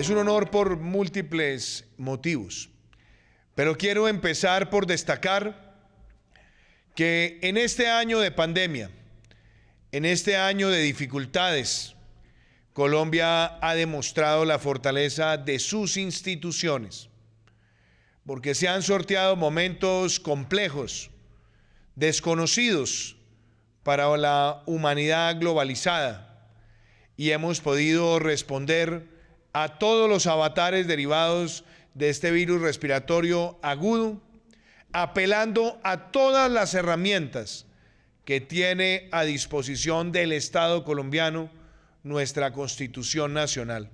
Es un honor por múltiples motivos, pero quiero empezar por destacar que en este año de pandemia, en este año de dificultades, Colombia ha demostrado la fortaleza de sus instituciones, porque se han sorteado momentos complejos, desconocidos para la humanidad globalizada, y hemos podido responder a todos los avatares derivados de este virus respiratorio agudo, apelando a todas las herramientas que tiene a disposición del Estado colombiano nuestra Constitución Nacional.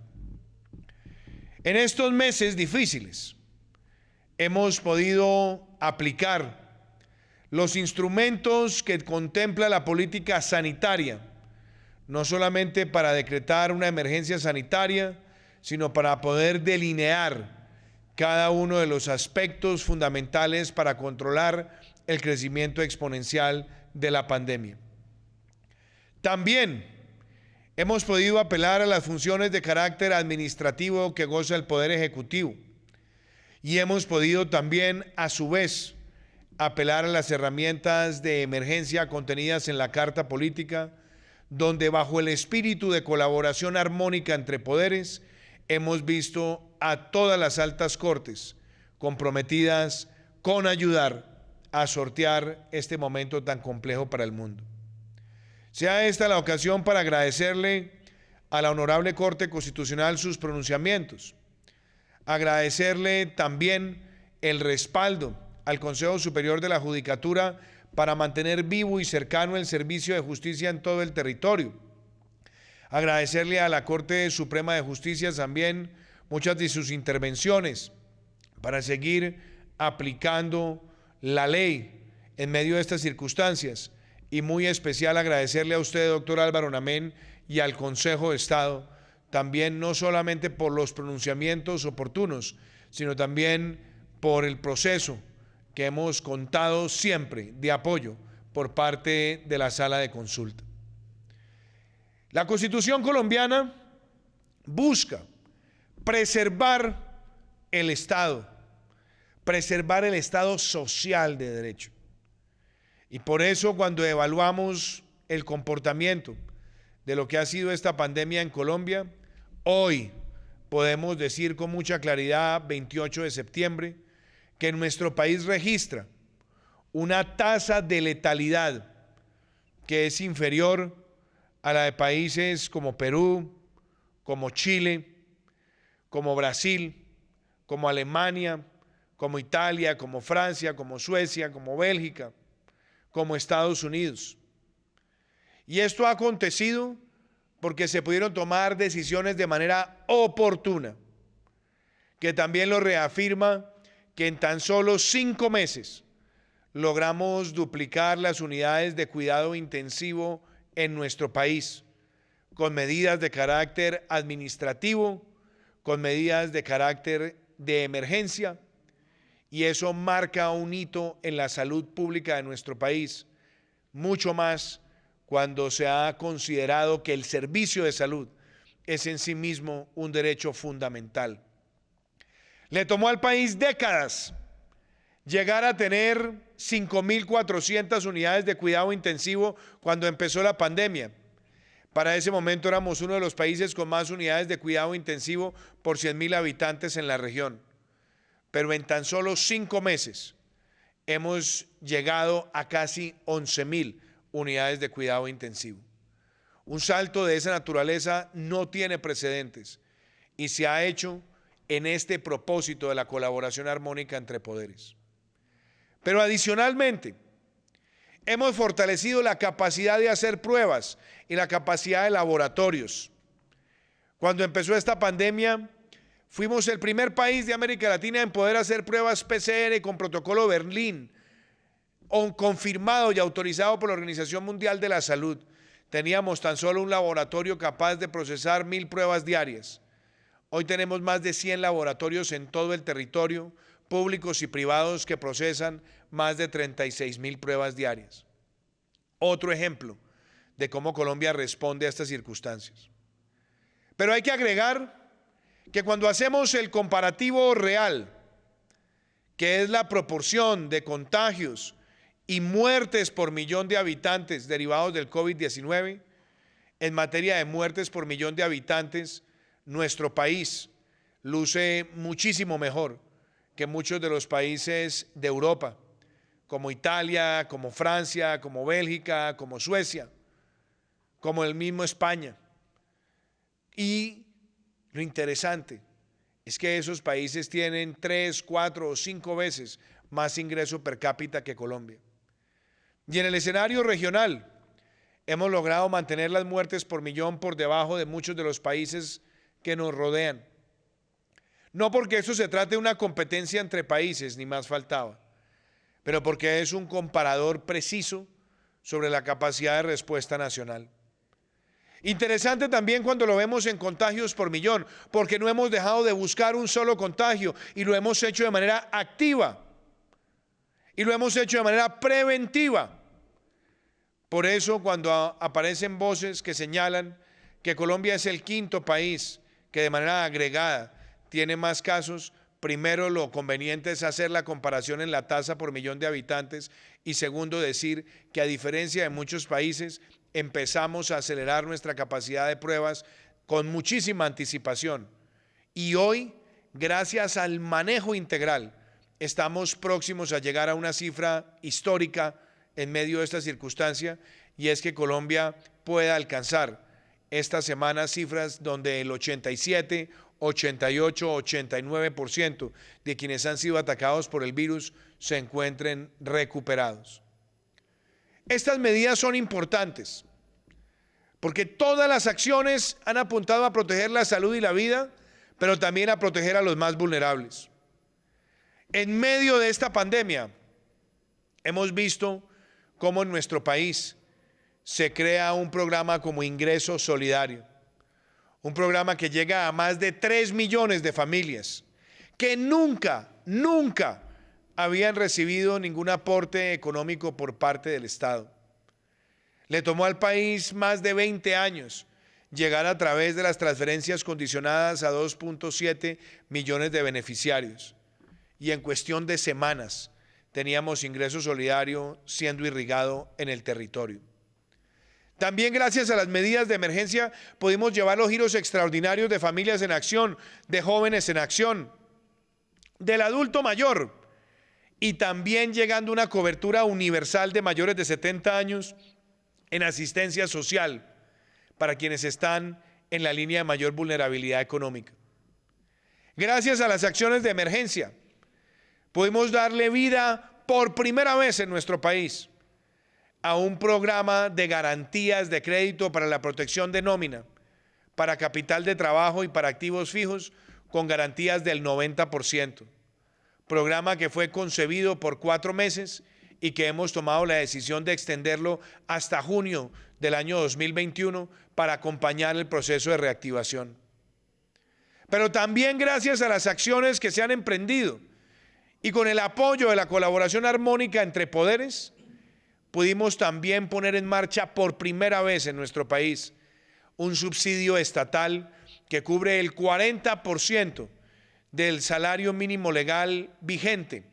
En estos meses difíciles hemos podido aplicar los instrumentos que contempla la política sanitaria, no solamente para decretar una emergencia sanitaria, sino para poder delinear cada uno de los aspectos fundamentales para controlar el crecimiento exponencial de la pandemia. También hemos podido apelar a las funciones de carácter administrativo que goza el Poder Ejecutivo y hemos podido también, a su vez, apelar a las herramientas de emergencia contenidas en la Carta Política, donde bajo el espíritu de colaboración armónica entre poderes hemos visto a todas las altas cortes comprometidas con ayudar a sortear este momento tan complejo para el mundo. Sea esta la ocasión para agradecerle a la Honorable Corte Constitucional sus pronunciamientos, agradecerle también el respaldo al Consejo Superior de la Judicatura para mantener vivo y cercano el servicio de justicia en todo el territorio, agradecerle a la Corte Suprema de Justicia también muchas de sus intervenciones para seguir aplicando la ley en medio de estas circunstancias, y muy especial agradecerle a usted, doctor Álvaro Namén, y al Consejo de Estado, también no solamente por los pronunciamientos oportunos, sino también por el proceso que hemos contado siempre de apoyo por parte de la Sala de Consulta. La Constitución colombiana busca preservar el Estado social de derecho. Y por eso, cuando evaluamos el comportamiento de lo que ha sido esta pandemia en Colombia, hoy podemos decir con mucha claridad, 28 de septiembre, que nuestro país registra una tasa de letalidad que es inferior a la de países como Perú, como Chile, como Brasil, como Alemania, como Italia, como Francia, como Suecia, como Bélgica, como Estados Unidos. Y esto ha acontecido porque se pudieron tomar decisiones de manera oportuna, que también lo reafirma que en tan solo 5 meses logramos duplicar las unidades de cuidado intensivo en nuestro país, con medidas de carácter administrativo, con medidas de carácter de emergencia, y eso marca un hito en la salud pública de nuestro país, mucho más cuando se ha considerado que el servicio de salud es en sí mismo un derecho fundamental. Le tomó al país décadas llegar a tener 5.400 unidades de cuidado intensivo cuando empezó la pandemia. Para ese momento éramos uno de los países con más unidades de cuidado intensivo por 100.000 habitantes en la región. Pero en tan solo 5 meses hemos llegado a casi 11.000 unidades de cuidado intensivo. Un salto de esa naturaleza no tiene precedentes y se ha hecho en este propósito de la colaboración armónica entre poderes. Pero adicionalmente, hemos fortalecido la capacidad de hacer pruebas y la capacidad de laboratorios. Cuando empezó esta pandemia, fuimos el primer país de América Latina en poder hacer pruebas PCR con protocolo Berlín, confirmado y autorizado por la Organización Mundial de la Salud. Teníamos tan solo un laboratorio capaz de procesar 1.000 pruebas diarias. Hoy tenemos más de 100 laboratorios en todo el territorio, públicos y privados, que procesan más de 36.000 pruebas diarias. Otro ejemplo de cómo Colombia responde a estas circunstancias. Pero hay que agregar que cuando hacemos el comparativo real, que es la proporción de contagios y muertes por millón de habitantes derivados del COVID-19, en materia de muertes por millón de habitantes, nuestro país luce muchísimo mejor que muchos de los países de Europa, como Italia, como Francia, como Bélgica, como Suecia, como el mismo España. Y lo interesante es que esos países tienen 3, 4 o 5 veces más ingreso per cápita que Colombia. Y en el escenario regional, hemos logrado mantener las muertes por millón por debajo de muchos de los países que nos rodean. No porque eso se trate de una competencia entre países, ni más faltaba, pero porque es un comparador preciso sobre la capacidad de respuesta nacional. Interesante también cuando lo vemos en contagios por millón, porque no hemos dejado de buscar un solo contagio y lo hemos hecho de manera activa y lo hemos hecho de manera preventiva. Por eso, cuando aparecen voces que señalan que Colombia es el quinto país que de manera agregada tiene más casos, primero lo conveniente es hacer la comparación en la tasa por millón de habitantes y segundo decir que a diferencia de muchos países empezamos a acelerar nuestra capacidad de pruebas con muchísima anticipación y hoy, gracias al manejo integral, estamos próximos a llegar a una cifra histórica en medio de esta circunstancia, y es que Colombia pueda alcanzar esta semana cifras donde el 87, 88, 89% de quienes han sido atacados por el virus se encuentren recuperados. Estas medidas son importantes porque todas las acciones han apuntado a proteger la salud y la vida, pero también a proteger a los más vulnerables. En medio de esta pandemia hemos visto cómo en nuestro país se crea un programa como Ingreso Solidario, un programa que llega a más de 3 millones de familias que nunca habían recibido ningún aporte económico por parte del Estado. Le tomó al país más de 20 años llegar a través de las transferencias condicionadas a 2.7 millones de beneficiarios y en cuestión de semanas teníamos Ingreso Solidario siendo irrigado en el territorio. También gracias a las medidas de emergencia pudimos llevar los giros extraordinarios de Familias en Acción, de Jóvenes en Acción, del adulto mayor y también llegando a una cobertura universal de mayores de 70 años en asistencia social para quienes están en la línea de mayor vulnerabilidad económica. Gracias a las acciones de emergencia pudimos darle vida por primera vez en nuestro país a un programa de garantías de crédito para la protección de nómina, para capital de trabajo y para activos fijos con garantías del 90%. Programa que fue concebido por 4 meses y que hemos tomado la decisión de extenderlo hasta junio del año 2021 para acompañar el proceso de reactivación. Pero también gracias a las acciones que se han emprendido y con el apoyo de la colaboración armónica entre poderes, pudimos también poner en marcha por primera vez en nuestro país un subsidio estatal que cubre el 40% del salario mínimo legal vigente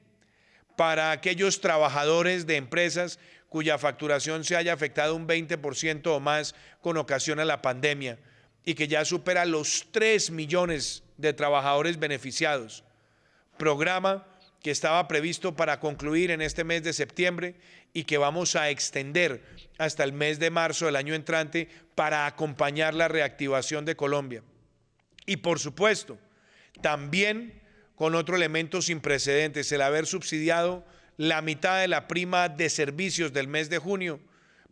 para aquellos trabajadores de empresas cuya facturación se haya afectado un 20% o más con ocasión a la pandemia y que ya supera los 3 millones de trabajadores beneficiados. Programa que estaba previsto para concluir en este mes de septiembre y que vamos a extender hasta el mes de marzo del año entrante para acompañar la reactivación de Colombia. Y por supuesto, también con otro elemento sin precedentes, el haber subsidiado la mitad de la prima de servicios del mes de junio,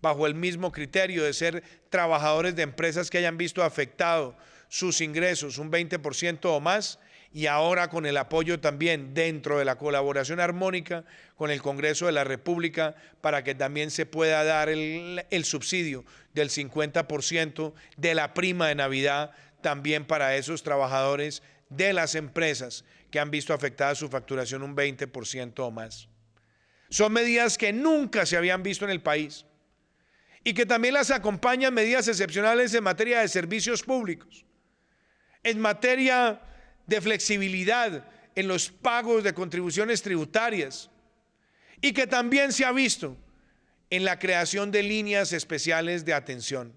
bajo el mismo criterio de ser trabajadores de empresas que hayan visto afectado sus ingresos un 20% o más, y ahora con el apoyo también dentro de la colaboración armónica con el Congreso de la República para que también se pueda dar el subsidio del 50% de la prima de Navidad también para esos trabajadores de las empresas que han visto afectada su facturación un 20% o más. Son medidas que nunca se habían visto en el país y que también las acompañan medidas excepcionales en materia de servicios públicos, en materia de flexibilidad en los pagos de contribuciones tributarias y que también se ha visto en la creación de líneas especiales de atención.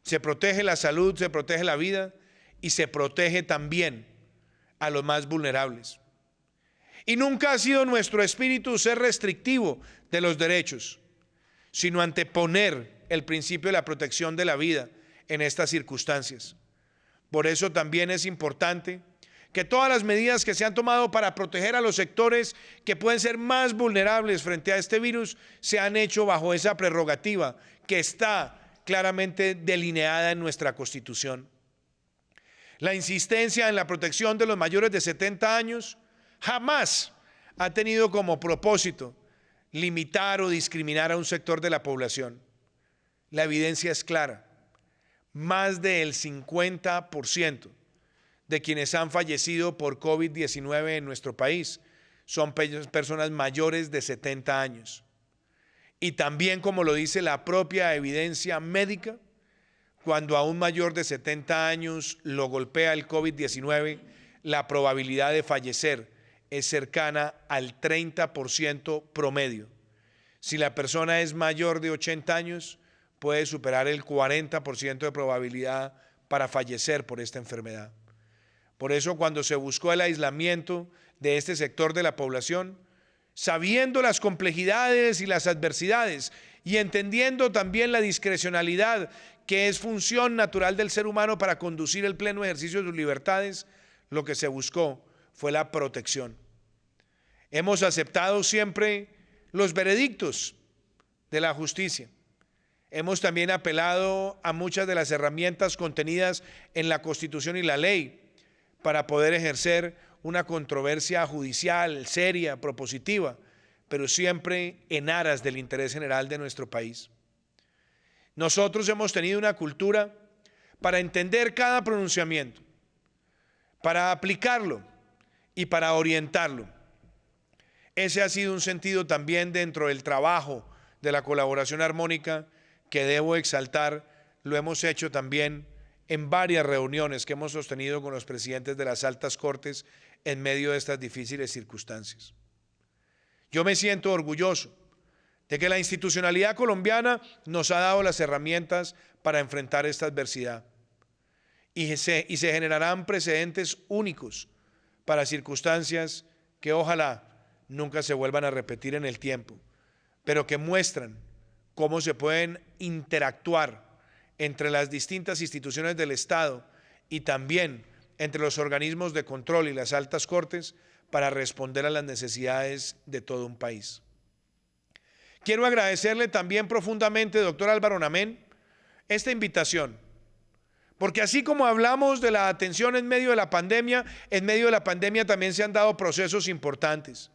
Se protege la salud, se protege la vida y se protege también a los más vulnerables. Y nunca ha sido nuestro espíritu ser restrictivo de los derechos, sino anteponer el principio de la protección de la vida en estas circunstancias. Por eso también es importante que todas las medidas que se han tomado para proteger a los sectores que pueden ser más vulnerables frente a este virus se han hecho bajo esa prerrogativa que está claramente delineada en nuestra Constitución. La insistencia en la protección de los mayores de 70 años jamás ha tenido como propósito limitar o discriminar a un sector de la población. La evidencia es clara. Más del 50% de quienes han fallecido por COVID-19 en nuestro país son personas mayores de 70 años. Y también, como lo dice la propia evidencia médica, cuando a un mayor de 70 años lo golpea el COVID-19, la probabilidad de fallecer es cercana al 30% promedio. Si la persona es mayor de 80 años, puede superar el 40% de probabilidad para fallecer por esta enfermedad. Por eso, cuando se buscó el aislamiento de este sector de la población, sabiendo las complejidades y las adversidades y entendiendo también la discrecionalidad que es función natural del ser humano para conducir el pleno ejercicio de sus libertades, lo que se buscó fue la protección. Hemos aceptado siempre los veredictos de la justicia. Hemos también apelado a muchas de las herramientas contenidas en la Constitución y la ley para poder ejercer una controversia judicial seria, propositiva, pero siempre en aras del interés general de nuestro país. Nosotros hemos tenido una cultura para entender cada pronunciamiento, para aplicarlo y para orientarlo. Ese ha sido un sentido también dentro del trabajo de la colaboración armónica que debo exaltar. Lo hemos hecho también en varias reuniones que hemos sostenido con los presidentes de las altas cortes en medio de estas difíciles circunstancias. Yo me siento orgulloso de que la institucionalidad colombiana nos ha dado las herramientas para enfrentar esta adversidad y se generarán precedentes únicos para circunstancias que ojalá nunca se vuelvan a repetir en el tiempo, pero que muestran cómo se pueden interactuar entre las distintas instituciones del Estado y también entre los organismos de control y las altas cortes para responder a las necesidades de todo un país. Quiero agradecerle también profundamente, doctor Álvaro Namén, esta invitación, porque así como hablamos de la atención en medio de la pandemia también se han dado procesos importantes.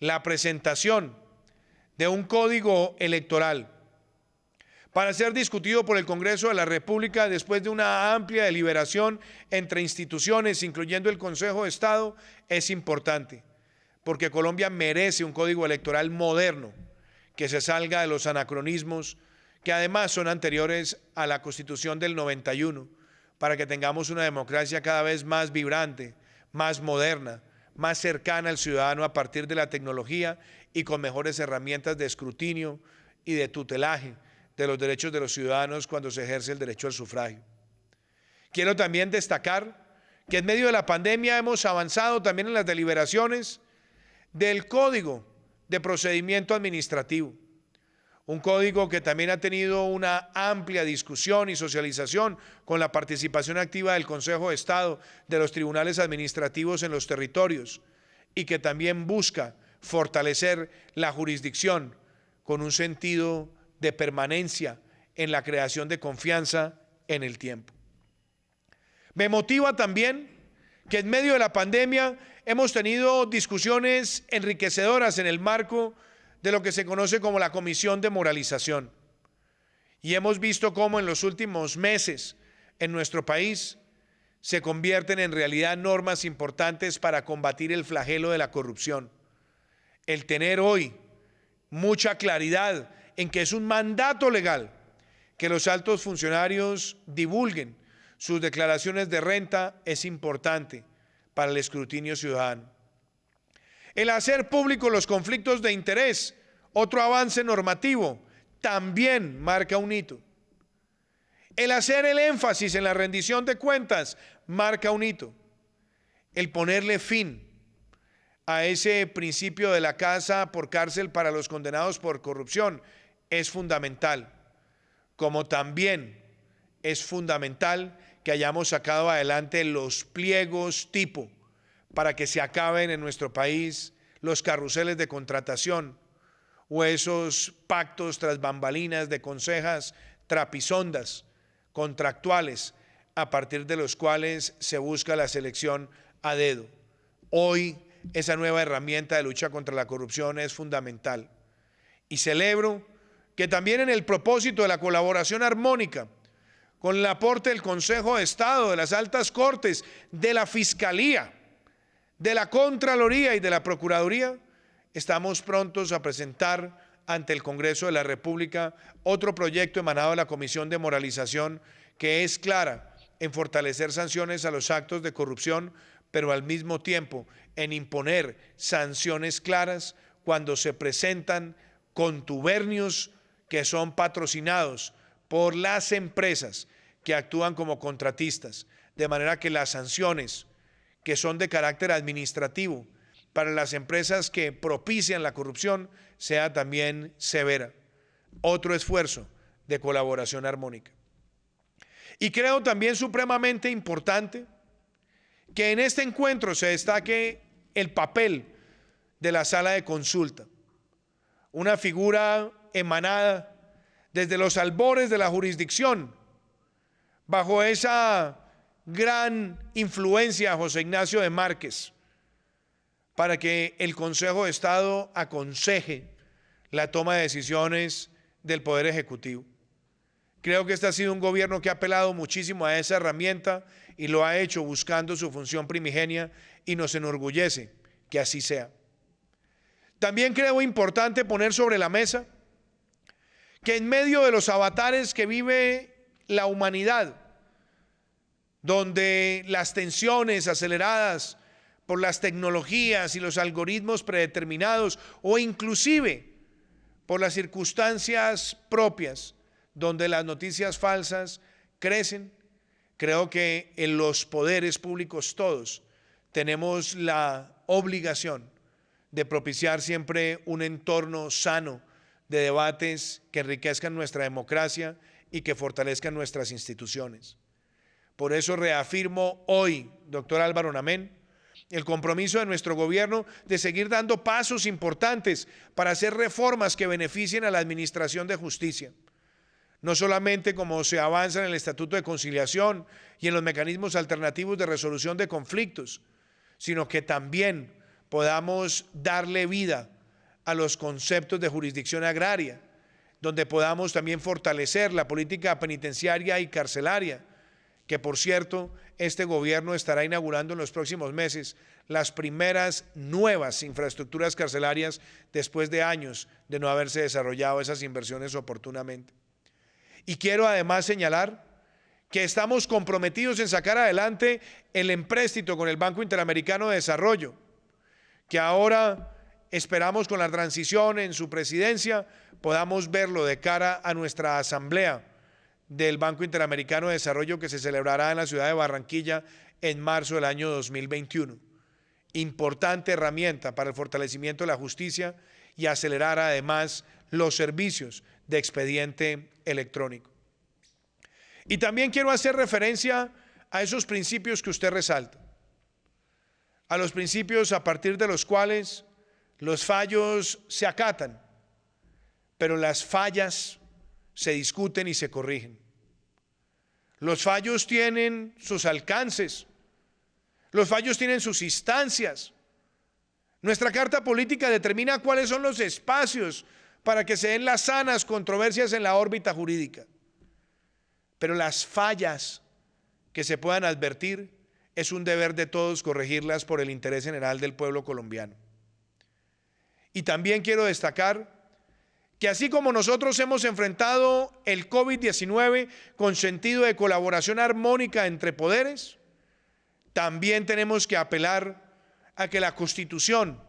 La presentación de un código electoral para ser discutido por el Congreso de la República después de una amplia deliberación entre instituciones, incluyendo el Consejo de Estado, es importante, porque Colombia merece un código electoral moderno, que se salga de los anacronismos, que además son anteriores a la Constitución del 91, para que tengamos una democracia cada vez más vibrante, más moderna, más cercana al ciudadano a partir de la tecnología y con mejores herramientas de escrutinio y de tutelaje de los derechos de los ciudadanos cuando se ejerce el derecho al sufragio. Quiero también destacar que en medio de la pandemia hemos avanzado también en las deliberaciones del Código de Procedimiento Administrativo, un código que también ha tenido una amplia discusión y socialización con la participación activa del Consejo de Estado, de los tribunales administrativos en los territorios y que también busca fortalecer la jurisdicción con un sentido de permanencia en la creación de confianza en el tiempo. Me motiva también que en medio de la pandemia hemos tenido discusiones enriquecedoras en el marco de lo que se conoce como la Comisión de Moralización. Y hemos visto cómo en los últimos meses en nuestro país se convierten en realidad normas importantes para combatir el flagelo de la corrupción. El tener hoy mucha claridad en que es un mandato legal que los altos funcionarios divulguen sus declaraciones de renta es importante para el escrutinio ciudadano. El hacer público los conflictos de interés, otro avance normativo, también marca un hito. El hacer el énfasis en la rendición de cuentas marca un hito. El ponerle fin a ese principio de la casa por cárcel para los condenados por corrupción es fundamental, como también es fundamental que hayamos sacado adelante los pliegos tipo para que se acaben en nuestro país los carruseles de contratación o esos pactos tras bambalinas de consejas trapisondas contractuales a partir de los cuales se busca la selección a dedo. Hoy esa nueva herramienta de lucha contra la corrupción es fundamental. Y celebro que también en el propósito de la colaboración armónica, con el aporte del Consejo de Estado, de las altas cortes, de la Fiscalía, de la Contraloría y de la Procuraduría, estamos prontos a presentar ante el Congreso de la República otro proyecto emanado de la Comisión de Moralización que es clara en fortalecer sanciones a los actos de corrupción, pero al mismo tiempo en imponer sanciones claras cuando se presentan contubernios que son patrocinados por las empresas que actúan como contratistas, de manera que las sanciones que son de carácter administrativo para las empresas que propician la corrupción sea también severa. Otro esfuerzo de colaboración armónica. Y creo también supremamente importante que en este encuentro se destaque el papel de la sala de consulta, una figura emanada desde los albores de la jurisdicción, bajo esa gran influencia de José Ignacio de Márquez, para que el Consejo de Estado aconseje la toma de decisiones del Poder Ejecutivo. Creo que este ha sido un gobierno que ha apelado muchísimo a esa herramienta y lo ha hecho buscando su función primigenia y nos enorgullece que así sea. También creo importante poner sobre la mesa que en medio de los avatares que vive la humanidad, donde las tensiones aceleradas por las tecnologías y los algoritmos predeterminados o inclusive por las circunstancias propias donde las noticias falsas crecen, creo que en los poderes públicos todos tenemos la obligación de propiciar siempre un entorno sano de debates que enriquezcan nuestra democracia y que fortalezcan nuestras instituciones. Por eso reafirmo hoy, doctor Álvaro Namén, el compromiso de nuestro gobierno de seguir dando pasos importantes para hacer reformas que beneficien a la administración de justicia. No solamente como se avanza en el Estatuto de Conciliación y en los mecanismos alternativos de resolución de conflictos, sino que también podamos darle vida a los conceptos de jurisdicción agraria, donde podamos también fortalecer la política penitenciaria y carcelaria, que por cierto, este gobierno estará inaugurando en los próximos meses las primeras nuevas infraestructuras carcelarias después de años de no haberse desarrollado esas inversiones oportunamente. Y quiero además señalar que estamos comprometidos en sacar adelante el empréstito con el Banco Interamericano de Desarrollo, que ahora esperamos con la transición en su presidencia podamos verlo de cara a nuestra asamblea del Banco Interamericano de Desarrollo que se celebrará en la ciudad de Barranquilla en marzo del año 2021. Importante herramienta para el fortalecimiento de la justicia y acelerar además los servicios de expediente electrónico. Y también quiero hacer referencia a esos principios que usted resalta, a los principios a partir de los cuales los fallos se acatan, pero las fallas se discuten y se corrigen. Los fallos tienen sus alcances, los fallos tienen sus instancias. Nuestra Carta Política determina cuáles son los espacios para que se den las sanas controversias en la órbita jurídica. Pero las fallas que se puedan advertir es un deber de todos corregirlas por el interés general del pueblo colombiano. Y también quiero destacar que así como nosotros hemos enfrentado el COVID-19 con sentido de colaboración armónica entre poderes, también tenemos que apelar a que la Constitución,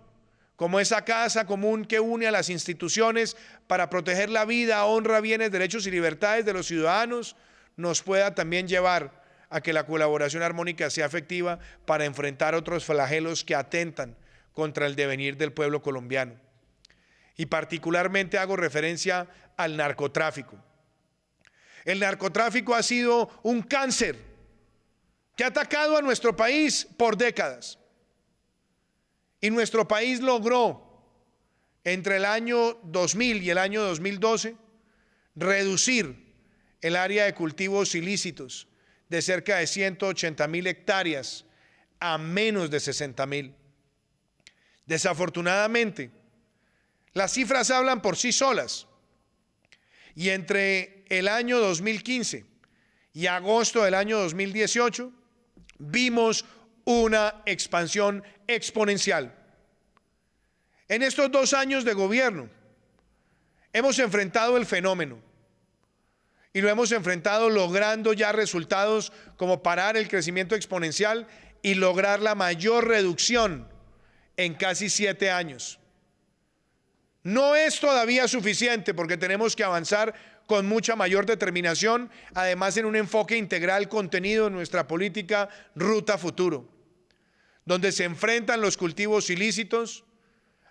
como esa casa común que une a las instituciones para proteger la vida, honra, bienes, derechos y libertades de los ciudadanos, nos pueda también llevar a que la colaboración armónica sea efectiva para enfrentar otros flagelos que atentan contra el devenir del pueblo colombiano. Y particularmente hago referencia al narcotráfico. El narcotráfico ha sido un cáncer que ha atacado a nuestro país por décadas. Y nuestro país logró, entre el año 2000 y el año 2012, reducir el área de cultivos ilícitos de cerca de 180.000 hectáreas a menos de 60.000. Desafortunadamente, las cifras hablan por sí solas. Y entre el año 2015 y agosto del año 2018, vimos una expansión exponencial. En estos 2 años de gobierno hemos enfrentado el fenómeno y lo hemos enfrentado logrando ya resultados como parar el crecimiento exponencial y lograr la mayor reducción en casi 7 años. No es todavía suficiente porque tenemos que avanzar con mucha mayor determinación, además en un enfoque integral contenido en nuestra política Ruta Futuro, donde se enfrentan los cultivos ilícitos,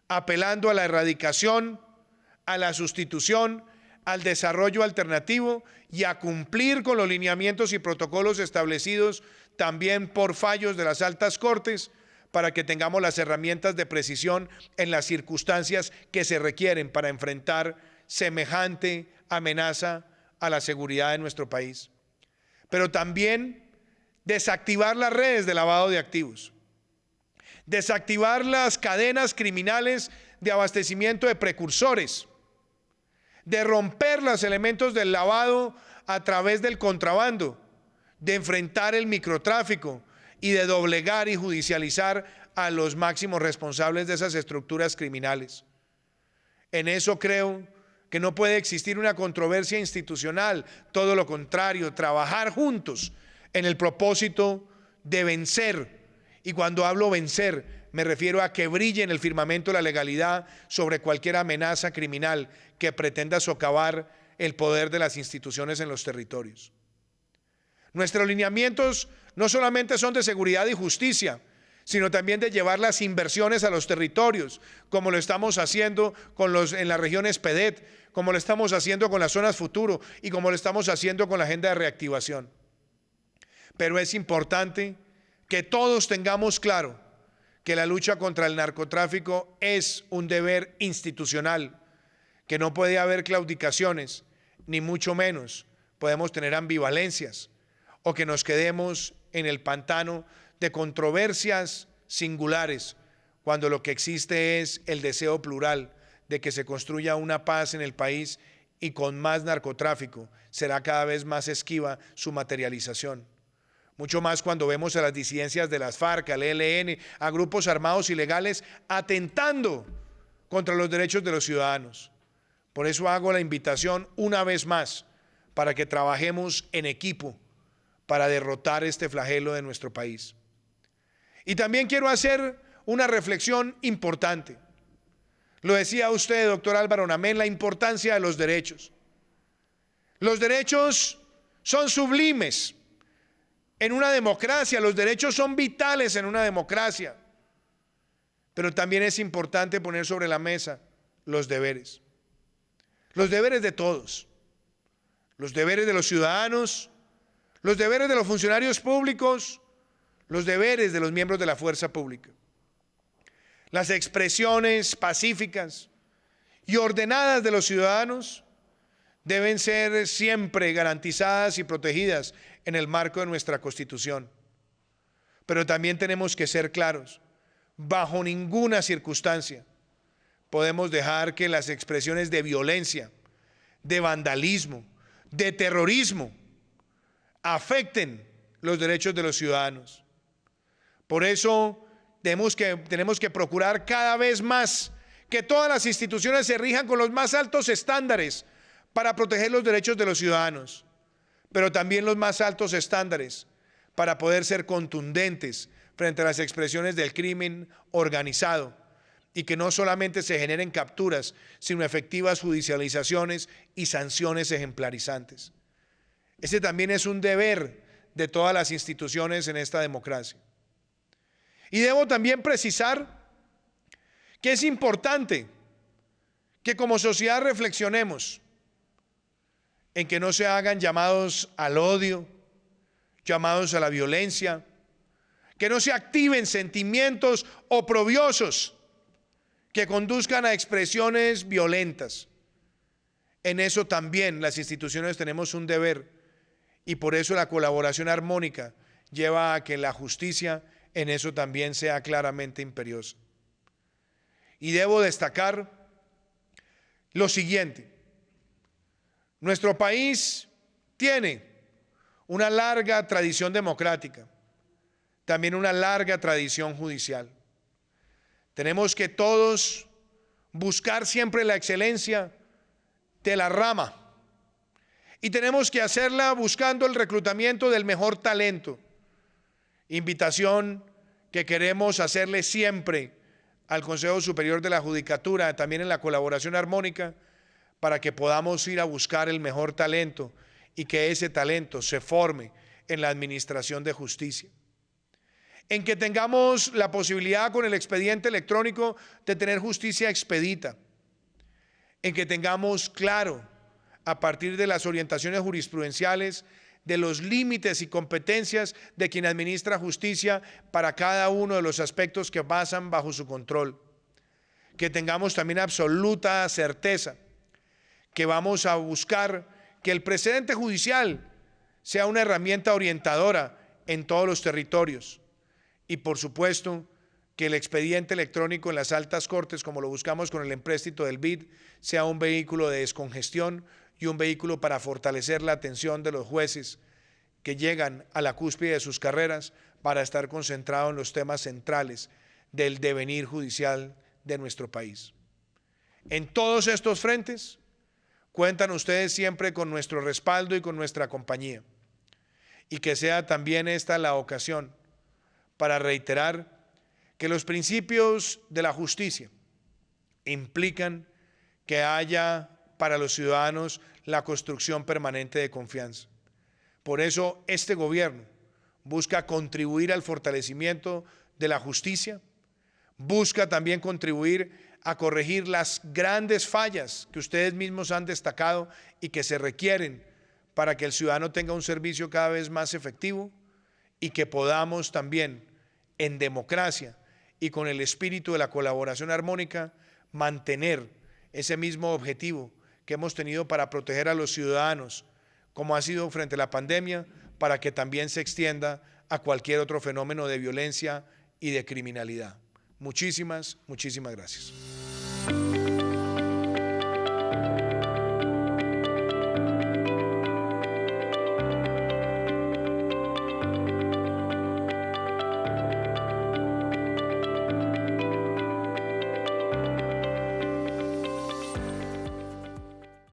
apelando a la erradicación, a la sustitución, al desarrollo alternativo y a cumplir con los lineamientos y protocolos establecidos también por fallos de las altas cortes para que tengamos las herramientas de precisión en las circunstancias que se requieren para enfrentar semejante amenaza a la seguridad de nuestro país. Pero también desactivar las redes de lavado de activos, desactivar las cadenas criminales de abastecimiento de precursores, de romper los elementos del lavado a través del contrabando, de enfrentar el microtráfico y de doblegar y judicializar a los máximos responsables de esas estructuras criminales. En eso creo que no puede existir una controversia institucional, todo lo contrario, trabajar juntos en el propósito de vencer. Y cuando hablo vencer, me refiero a que brille en el firmamento la legalidad sobre cualquier amenaza criminal que pretenda socavar el poder de las instituciones en los territorios. Nuestros lineamientos no solamente son de seguridad y justicia, sino también de llevar las inversiones a los territorios, como lo estamos haciendo en las regiones PEDET, como lo estamos haciendo con las zonas futuro y como lo estamos haciendo con la agenda de reactivación. Pero es importante que todos tengamos claro que la lucha contra el narcotráfico es un deber institucional, que no puede haber claudicaciones, ni mucho menos podemos tener ambivalencias o que nos quedemos en el pantano de controversias singulares, cuando lo que existe es el deseo plural de que se construya una paz en el país y con más narcotráfico será cada vez más esquiva su materialización. Mucho más cuando vemos a las disidencias de las FARC, al ELN, a grupos armados ilegales atentando contra los derechos de los ciudadanos. Por eso hago la invitación una vez más para que trabajemos en equipo para derrotar este flagelo de nuestro país. Y también quiero hacer una reflexión importante. Lo decía usted, doctor Álvaro Namén, la importancia de los derechos. Los derechos son sublimes en una democracia, los derechos son vitales en una democracia, pero también es importante poner sobre la mesa los deberes de todos, los deberes de los ciudadanos, los deberes de los funcionarios públicos, los deberes de los miembros de la fuerza pública. Las expresiones pacíficas y ordenadas de los ciudadanos deben ser siempre garantizadas y protegidas en el marco de nuestra Constitución. Pero también tenemos que ser claros, bajo ninguna circunstancia podemos dejar que las expresiones de violencia, de vandalismo, de terrorismo afecten los derechos de los ciudadanos. Por eso tenemos que procurar cada vez más que todas las instituciones se rijan con los más altos estándares para proteger los derechos de los ciudadanos, pero también los más altos estándares para poder ser contundentes frente a las expresiones del crimen organizado y que no solamente se generen capturas, sino efectivas judicializaciones y sanciones ejemplarizantes. Ese también es un deber de todas las instituciones en esta democracia. Y debo también precisar que es importante que como sociedad reflexionemos en que no se hagan llamados al odio, llamados a la violencia, que no se activen sentimientos oprobiosos que conduzcan a expresiones violentas. En eso también las instituciones tenemos un deber y por eso la colaboración armónica lleva a que la justicia en eso también sea claramente imperiosa. Y debo destacar lo siguiente: nuestro país tiene una larga tradición democrática, también una larga tradición judicial. Tenemos que todos buscar siempre la excelencia de la rama y tenemos que hacerla buscando el reclutamiento del mejor talento. Invitación que queremos hacerle siempre al Consejo Superior de la Judicatura, también en la colaboración armónica, para que podamos ir a buscar el mejor talento y que ese talento se forme en la administración de justicia. En que tengamos la posibilidad con el expediente electrónico de tener justicia expedita. En que tengamos claro, a partir de las orientaciones jurisprudenciales, de los límites y competencias de quien administra justicia para cada uno de los aspectos que pasan bajo su control. Que tengamos también absoluta certeza que vamos a buscar que el precedente judicial sea una herramienta orientadora en todos los territorios. Y por supuesto que el expediente electrónico en las altas cortes, como lo buscamos con el empréstito del BID, sea un vehículo de descongestión y un vehículo para fortalecer la atención de los jueces que llegan a la cúspide de sus carreras para estar concentrados en los temas centrales del devenir judicial de nuestro país. En todos estos frentes cuentan ustedes siempre con nuestro respaldo y con nuestra compañía. Y que sea también esta la ocasión para reiterar que los principios de la justicia implican que haya para los ciudadanos la construcción permanente de confianza. Por eso este gobierno busca contribuir al fortalecimiento de la justicia, busca también contribuir a corregir las grandes fallas que ustedes mismos han destacado y que se requieren para que el ciudadano tenga un servicio cada vez más efectivo y que podamos también en democracia y con el espíritu de la colaboración armónica mantener ese mismo objetivo que hemos tenido para proteger a los ciudadanos, como ha sido frente a la pandemia, para que también se extienda a cualquier otro fenómeno de violencia y de criminalidad. Muchísimas gracias.